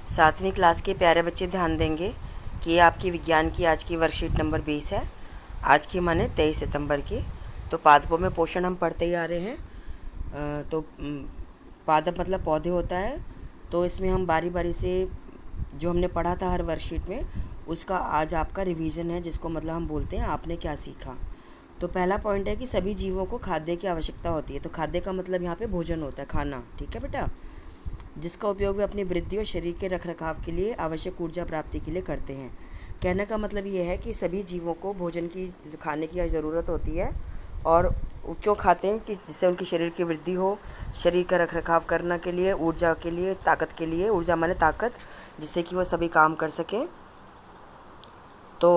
7वीं class के प्यारे बच्चे ध्यान देंगे कि ये आपकी विज्ञान की आज की वर्कशीट नंबर 20 है। आज की माने 23 सितंबर की। तो पादपों में पोषण हम पढ़ते ही आ रहे हैं। पादप मतलब पौधे होता है। तो इसमें हम बारी बारी से जो हमने पढ़ा था हर वर्कशीट में उसका आज आपका रिवीजन है, जिसको मतलब हम बोलते हैं आपने क्या सीखा। तो पहला पॉइंट है कि सभी जीवों को खाद्य की आवश्यकता होती है। तो खाद्य का मतलब यहाँ पे भोजन होता है, खाना। ठीक है बेटा, जिसका उपयोग वे अपनी वृद्धि और शरीर के रखरखाव के लिए आवश्यक ऊर्जा प्राप्ति के लिए करते हैं। कहने का मतलब ये है कि सभी जीवों को भोजन की खाने की ज़रूरत होती है। और क्यों खाते हैं कि जिससे उनकी शरीर की वृद्धि हो, शरीर का रखरखाव करने के लिए, ऊर्जा के लिए, ताकत के लिए। ऊर्जा माने ताकत, जिससे कि वो सभी काम कर सकें। तो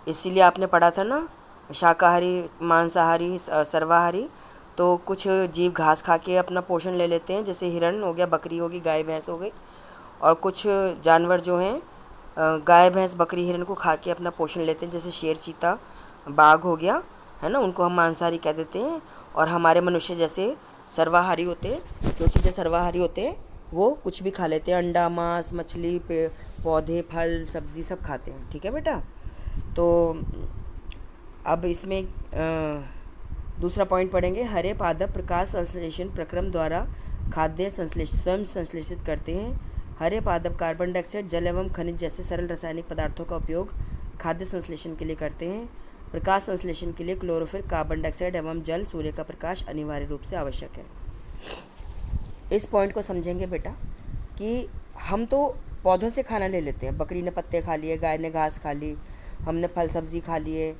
इसीलिए आपने पढ़ा था ना, शाकाहारी, मांसाहारी, सर्वाहारी। तो कुछ जीव घास खा के अपना पोषण ले लेते हैं, जैसे हिरण हो गया, बकरी होगी, गाय भैंस हो गई। और कुछ जानवर जो हैं गाय भैंस बकरी हिरण को खा के अपना पोषण लेते हैं, जैसे शेर चीता बाघ हो गया, है ना, उनको हम मांसाहारी कह देते हैं। और हमारे मनुष्य जैसे सर्वाहारी होते हैं, क्योंकि जो सर्वाहारी होते हैं वो कुछ भी खा लेते हैं, अंडा, मांस, मछली, पौधे, फल, सब्जी सब खाते हैं। ठीक है बेटा। तो अब इसमें दूसरा पॉइंट पढ़ेंगे। हरे पादप प्रकाश संश्लेषण प्रक्रम द्वारा खाद्य स्वयं संश्लेषित करते हैं। हरे पादप कार्बन डाइऑक्साइड, जल एवं खनिज जैसे सरल रासायनिक पदार्थों का उपयोग खाद्य संश्लेषण के लिए करते हैं। प्रकाश संश्लेषण के लिए क्लोरोफिल, कार्बन डाइऑक्साइड एवं जल, सूर्य का प्रकाश अनिवार्य रूप से आवश्यक है। इस पॉइंट को समझेंगे बेटा कि हम तो पौधों से खाना ले लेते हैं। बकरी ने पत्ते खा लिए, गाय ने घास खा ली, हमने फल सब्जी खा लिए,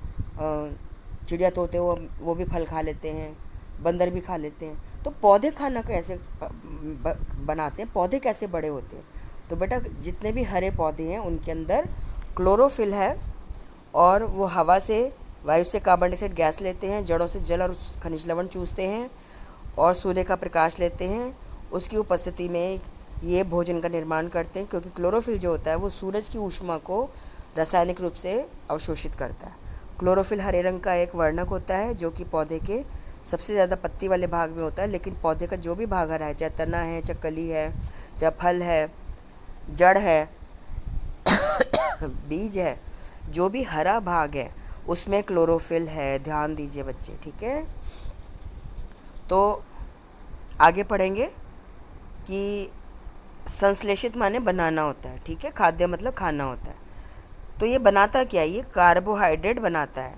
चिड़िया तोते वो भी फल खा लेते हैं, बंदर भी खा लेते हैं। तो पौधे खाना कैसे बनाते हैं, पौधे कैसे बड़े होते हैं? तो बेटा जितने भी हरे पौधे हैं उनके अंदर क्लोरोफिल है, और वो हवा से, वायु से कार्बन डाइऑक्साइड गैस लेते हैं, जड़ों से जल और खनिज लवण चूसते हैं, और सूर्य का प्रकाश लेते हैं। उसकी उपस्थिति में ये भोजन का निर्माण करते हैं, क्योंकि क्लोरोफिल जो होता है वो सूरज की ऊष्मा को रासायनिक रूप से अवशोषित करता है। क्लोरोफिल हरे रंग का एक वर्णक होता है, जो कि पौधे के सबसे ज़्यादा पत्ती वाले भाग में होता है। लेकिन पौधे का जो भी भाग हरा है, चाहे तना है, चाहे कली है, चाहे फल है, जड़ है, बीज है, जो भी हरा भाग है उसमें क्लोरोफिल है। ध्यान दीजिए बच्चे, ठीक है। तो आगे पढ़ेंगे कि संश्लेषित माने बनाना होता है। ठीक है, खाद्य मतलब खाना होता है। तो ये बनाता क्या है? ये कार्बोहाइड्रेट बनाता है।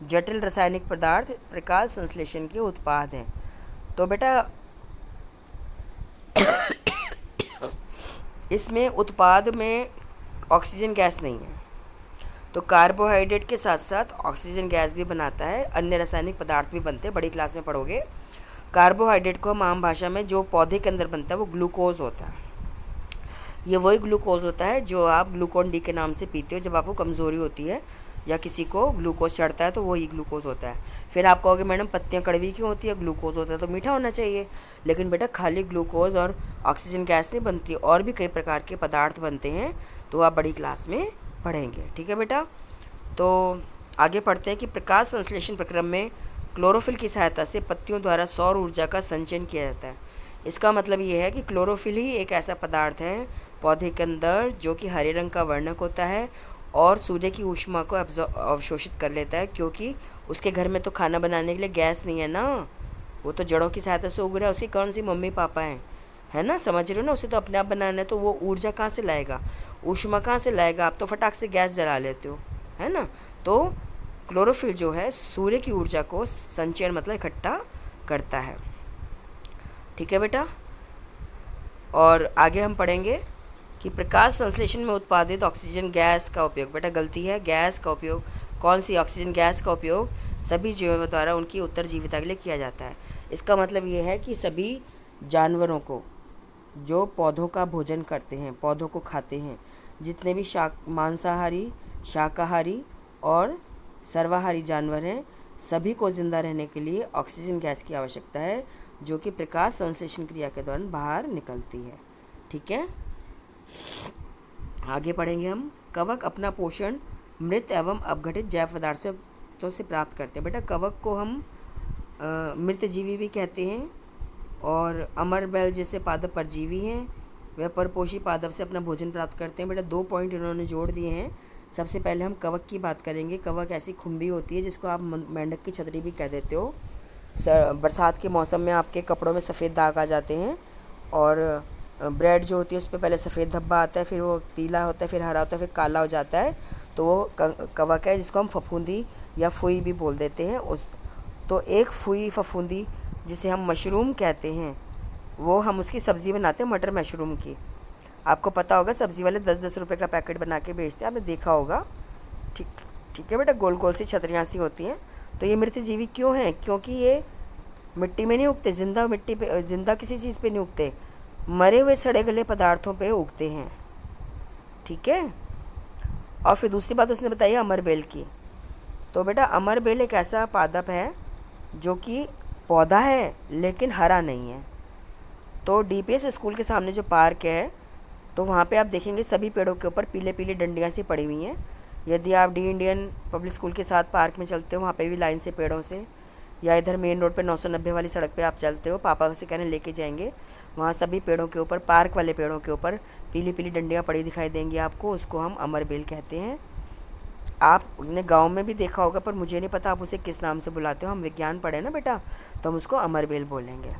जटिल रासायनिक पदार्थ प्रकाश संश्लेषण के उत्पाद हैं। तो बेटा इसमें उत्पाद में ऑक्सीजन गैस नहीं है। तो कार्बोहाइड्रेट के साथ साथ ऑक्सीजन गैस भी बनाता है, अन्य रासायनिक पदार्थ भी बनते हैं, बड़ी क्लास में पढ़ोगे। कार्बोहाइड्रेट को हम आम भाषा में जो पौधे के अंदर बनता है वो ग्लूकोज होता है। ये वही ग्लूकोज होता है जो आप ग्लूकोन डी के नाम से पीते हो जब आपको कमज़ोरी होती है या किसी को ग्लूकोज चढ़ता है, तो वही ग्लूकोज होता है। फिर आप कहोगे मैडम पत्तियाँ कड़वी क्यों होती है, ग्लूकोज होता है तो मीठा होना चाहिए। लेकिन बेटा खाली ग्लूकोज और ऑक्सीजन गैस नहीं बनती, और भी कई प्रकार के पदार्थ बनते हैं, तो आप बड़ी क्लास में पढ़ेंगे। ठीक है बेटा। तो आगे पढ़ते हैं कि प्रकाश संश्लेषण प्रक्रम में क्लोरोफिल की सहायता से पत्तियों द्वारा सौर ऊर्जा का संचयन किया जाता है। इसका मतलब ये है कि क्लोरोफिल ही एक ऐसा पदार्थ है पौधे के अंदर जो कि हरे रंग का वर्णक होता है और सूर्य की ऊष्मा को अवशोषित कर लेता है, क्योंकि उसके घर में तो खाना बनाने के लिए गैस नहीं है ना, वो तो जड़ों की सहायता से उग रहा है। उसकी कौन सी मम्मी पापा हैं, है ना, समझ रहे हो ना। उसे तो अपने आप बनाना है, तो वो ऊर्जा कहाँ से लाएगा, ऊष्मा कहाँ से लाएगा? आप तो फटाक से गैस जला लेते हो, है ना। तो क्लोरोफिल जो है सूर्य की ऊर्जा को संचयन मतलब इकट्ठा करता है। ठीक है बेटा। और आगे हम पढ़ेंगे कि प्रकाश संश्लेषण में उत्पादित ऑक्सीजन गैस का उपयोग, बेटा गलती है, गैस का उपयोग, कौन सी? ऑक्सीजन गैस का उपयोग सभी जीवों द्वारा उनकी उत्तरजीविता के लिए किया जाता है। इसका मतलब ये है कि सभी जानवरों को जो पौधों का भोजन करते हैं, पौधों को खाते हैं, जितने भी मांसाहारी, शाकाहारी और सर्वाहारी जानवर हैं, सभी को ज़िंदा रहने के लिए ऑक्सीजन गैस की आवश्यकता है, जो कि प्रकाश संश्लेषण क्रिया के दौरान बाहर निकलती है। ठीक है। आगे पढ़ेंगे हम। कवक अपना पोषण मृत एवं अपघटित जैव पदार्थों से प्राप्त करते हैं। बेटा कवक को हम मृत जीवी भी कहते हैं, और अमर बैल जैसे पादप परजीवी हैं, वह परपोषी पादप से अपना भोजन प्राप्त करते हैं। बेटा 2 पॉइंट इन्होंने जोड़ दिए हैं। सबसे पहले हम कवक की बात करेंगे। कवक ऐसी खुम्बी होती है जिसको आप मेंढक की छतरी भी कह देते हो। बरसात के मौसम में आपके कपड़ों में सफ़ेद दाग आ जाते हैं, और ब्रेड जो होती है उस पर पहले सफ़ेद धब्बा आता है, फिर वो पीला होता है, फिर हरा होता है, फिर काला हो जाता है, तो वो कवक है, जिसको हम फफूंदी या फुई भी बोल देते हैं। तो एक फुई फफूंदी जिसे हम मशरूम कहते हैं, वो हम उसकी सब्ज़ी बनाते हैं, मटर मशरूम की। आपको पता होगा सब्ज़ी वाले 10-10 रुपये का पैकेट बना के बेचते हैं, आपने देखा होगा। ठीक ठीक है बेटा, गोल गोल सी छतरियाँ सी होती हैं। तो ये मृत जीवी क्यों हैं? क्योंकि ये मिट्टी में नहीं उगते, जिंदा मिट्टी पे, जिंदा किसी चीज़ पे नहीं उगते, मरे हुए सड़े गले पदार्थों पे उगते हैं। ठीक है। और फिर दूसरी बात उसने बताई अमरबेल की। तो बेटा अमरबेल एक ऐसा पादप है जो कि पौधा है लेकिन हरा नहीं है। तो डीपीएस स्कूल के सामने जो पार्क है, तो वहाँ पे आप देखेंगे सभी पेड़ों के ऊपर पीले पीले डंडियाँ सी पड़ी हुई हैं। यदि आप डी इंडियन पब्लिक स्कूल के साथ पार्क में चलते हो, वहाँ पे भी लाइन से पेड़ों से, या इधर मेन रोड पे 990 वाली सड़क पे आप चलते हो, पापा से कहने लेके जाएंगे, वहाँ सभी पेड़ों के ऊपर, पार्क वाले पेड़ों के ऊपर पीली पीली डंडियाँ पड़ी दिखाई देंगी आपको। उसको हम अमरबेल कहते हैं। आपने गांव में भी देखा होगा, पर मुझे नहीं पता आप उसे किस नाम से बुलाते हो। हम विज्ञान पढ़े ना बेटा, तो हम उसको अमरबेल बोलेंगे।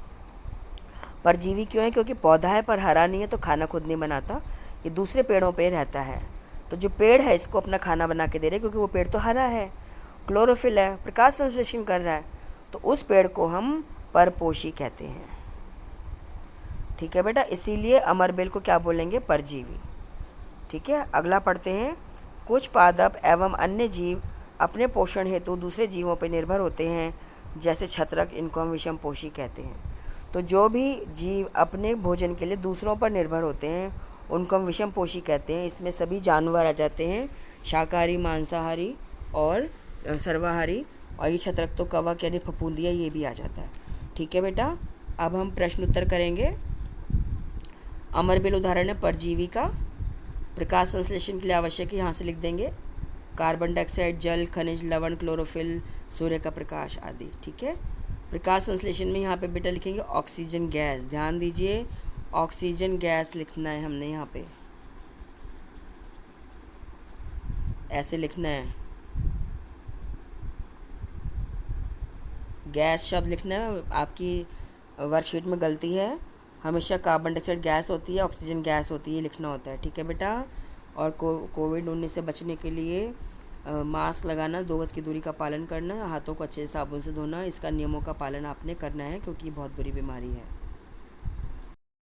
परजीवी क्यों है? क्योंकि पौधा है पर हरा नहीं है, तो खाना खुद नहीं बनाता, ये दूसरे पेड़ों पे रहता है। तो जो पेड़ है इसको अपना खाना बना के दे रहे, क्योंकि वो पेड़ तो हरा है, क्लोरोफिल है, प्रकाश संश्लेषण कर रहा है, तो उस पेड़ को हम परपोषी कहते हैं। ठीक है बेटा, इसीलिए अमरबेल को क्या बोलेंगे? परजीवी। ठीक है, अगला पढ़ते हैं। कुछ पादप एवं अन्य जीव अपने पोषण हेतु दूसरे जीवों पर निर्भर होते हैं, जैसे छत्रक, इनको हम विषमपोषी कहते हैं। तो जो भी जीव अपने भोजन के लिए दूसरों पर निर्भर होते हैं उनको हम विषमपोषी कहते हैं। इसमें सभी जानवर आ जाते हैं, शाकाहारी, मांसाहारी और सर्वाहारी, और ये छत्रक तो कवक यानी फफूंदिया, ये भी आ जाता है। ठीक है बेटा, अब हम प्रश्न उत्तर करेंगे। अमरबेल उदाहरण है परजीवी का। प्रकाश संश्लेषण के लिए आवश्यक है, यहाँ से लिख देंगे, कार्बन डाइऑक्साइड, जल, खनिज, लवण, क्लोरोफिल, सूर्य का प्रकाश आदि। ठीक है। प्रकाश संश्लेषण में यहाँ पे बेटा लिखेंगे ऑक्सीजन गैस। ध्यान दीजिए, ऑक्सीजन गैस लिखना है हमने, यहाँ पे ऐसे लिखना है, गैस शब्द लिखना है। आपकी वर्कशीट में गलती है, हमेशा कार्बन डाइऑक्साइड गैस होती है, ऑक्सीजन गैस होती है, ये लिखना होता है। ठीक है बेटा। और कोविड-19 से बचने के लिए मास्क लगाना, 2 गज की दूरी का पालन करना, हाथों को अच्छे से साबुन से धोना, इसका नियमों का पालन आपने करना है, क्योंकि बहुत बुरी बीमारी है।